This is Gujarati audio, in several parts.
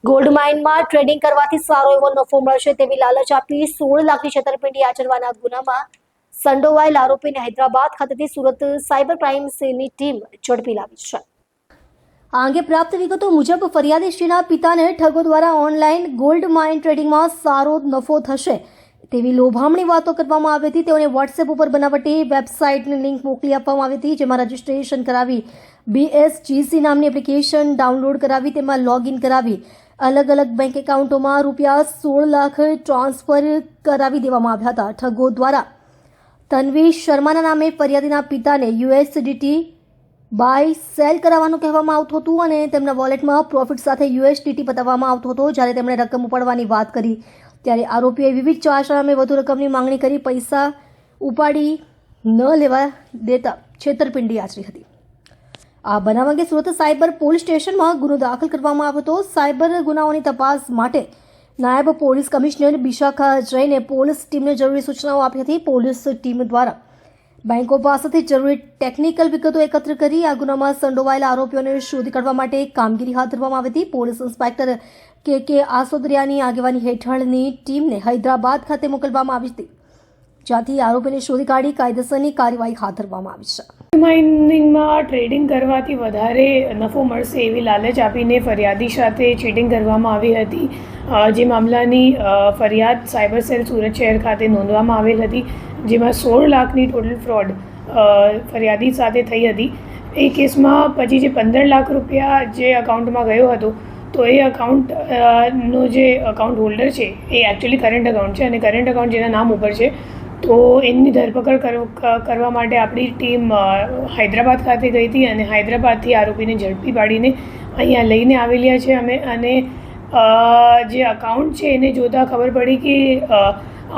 ગોલ્ડ માઇનમાં ટ્રેડિંગ કરવાથી સારો એવો નફો મળશે તેવી લાલચ આપી 16 લાખની છેતરપિંડી આચરવાના ગુનામાં સંડોવાયેલ આરોપીને હૈદરાબાદ ખાતેથી સુરત સાયબર ક્રાઇમ સેલની ટીમ ઝડપી લાવી છે। આ અંગે પ્રાપ્ત વિગતો મુજબ ફરિયાદીશ્રીના પિતાને ઠગો દ્વારા ઓનલાઈન ગોલ્ડ માઇન ટ્રેડિંગમાં સારો નફો થશે તેવી લોભામણી વાતો કરવામાં આવી હતી। તેઓને વોટ્સએપ ઉપર બનાવટી વેબસાઇટની લિંક મોકલી આપવામાં આવી હતી, જેમાં રજીસ્ટ્રેશન કરાવી BSGC નામની એપ્લિકેશન ડાઉનલોડ કરાવી તેમાં લોગિન કરાવી અલગ અલગ બેંક એકાઉન્ટોમાં રૂપિયા 16 લાખ ટ્રાન્સફર કરાવી દેવામાં આવ્યા હતા। ઠગો દ્વારા તન્વી શર્માના નામે ફરિયાદીના પિતાને USDT બાય સેલ કરાવવાનું કહેવામાં આવતું હતું અને તેમના વોલેટમાં પ્રોફિટ સાથે USDT બતાવવામાં આવતો હતો। જ્યારે તેમણે રકમ ઉપાડવાની વાત કરી ત્યારે આરોપીએ વિવિધ ચાર્જ નામે વધુ રકમની માંગણી કરી પૈસા ઉપાડી ન લેવા દેતા છેતરપિંડી આચરી હતી। આ બનાવ અંગે સુરત સાયબર પોલીસ સ્ટેશનમાં ગુનો દાખલ કરવામાં આવ્યો હતો। સાયબર ગુનાઓની તપાસ માટે નાયબ પોલીસ કમિશનર બિશાખા જૈને પોલીસ ટીમને જરૂરી સૂચનાઓ આપી હતી। પોલીસ ટીમ દ્વારા બેંકો પાસેથી જરૂરી ટેકનિકલ વિગતો એકત્ર કરી આ ગુનામાં સંડોવાયેલા આરોપીઓને શોધી કાઢવા માટે કામગીરી હાથ ધરવામાં આવી હતી। પોલીસ ઇન્સ્પેક્ટર કે આસોદરિયાની આગેવાની હેઠળની ટીમને હૈદરાબાદ ખાતે મોકલવામાં આવી હતી, જ્યાંથી આરોપીને શોધી કાઢી કાયદેસરની કાર્યવાહી હાથ ધરવામાં આવી છે। માઇનિંગમાં ટ્રેડિંગ કરવાથી વધારે નફો મળશે એવી લાલચ આપીને ફરિયાદી સાથે ચીટિંગ કરવામાં આવી હતી। જે મામલાની ફરિયાદ સાયબર સેલ સુરત શહેર ખાતે નોંધવામાં આવેલ હતી, જેમાં 16 લાખની ટોટલ ફ્રોડ ફરિયાદી સાથે થઈ હતી। એ કેસમાં પછી જે 15 લાખ રૂપિયા જે અકાઉન્ટમાં ગયો હતો, તો એ અકાઉન્ટનો જે અકાઉન્ટ હોલ્ડર છે એ એકચ્યુઅલી કરંટ અકાઉન્ટ છે અને કરંટ અકાઉન્ટ જેના નામ ઉપર છે, તો એમની ધરપકડ કરવા માટે આપણી ટીમ હૈદરાબાદ ખાતે ગઈ હતી અને હૈદરાબાદથી આરોપીને ઝડપી પાડીને અહીંયા લઈને આવેલા છે અમે। અને જે અકાઉન્ટ છે એને જોતાં ખબર પડી કે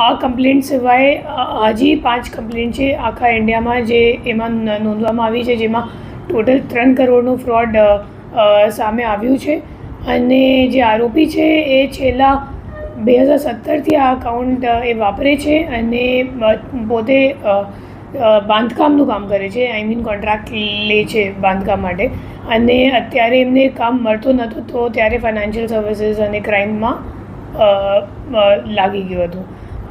આ કમ્પ્લેન્ટ સિવાય હજી 5 કમ્પ્લેન્ટ છે આખા ઇન્ડિયામાં જે એમાં નોંધવામાં આવી છે, જેમાં ટોટલ 3 કરોડનું ફ્રોડ સામે આવ્યું છે। અને જે આરોપી છે એ છેલ્લા 2017થી આ અકાઉન્ટ એ વાપરે છે અને પોતે બાંધકામનું કામ કરે છે, કોન્ટ્રાક્ટ લે છે બાંધકામ માટે। અને અત્યારે એમને કામ મળતું નહોતું, તો ત્યારે ફાઇનાન્શિયલ સર્વિસીસ અને ક્રાઇમમાં લાગી ગયું હતું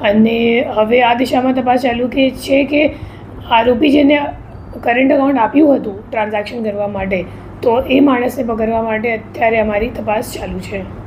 અને હવે આ દિશામાં તપાસ ચાલુ છે કે આરોપી જેને કરંટ અકાઉન્ટ આપ્યું હતું ટ્રાન્ઝેક્શન કરવા માટે, તો એ માણસને પકડવા માટે અત્યારે અમારી તપાસ ચાલુ છે।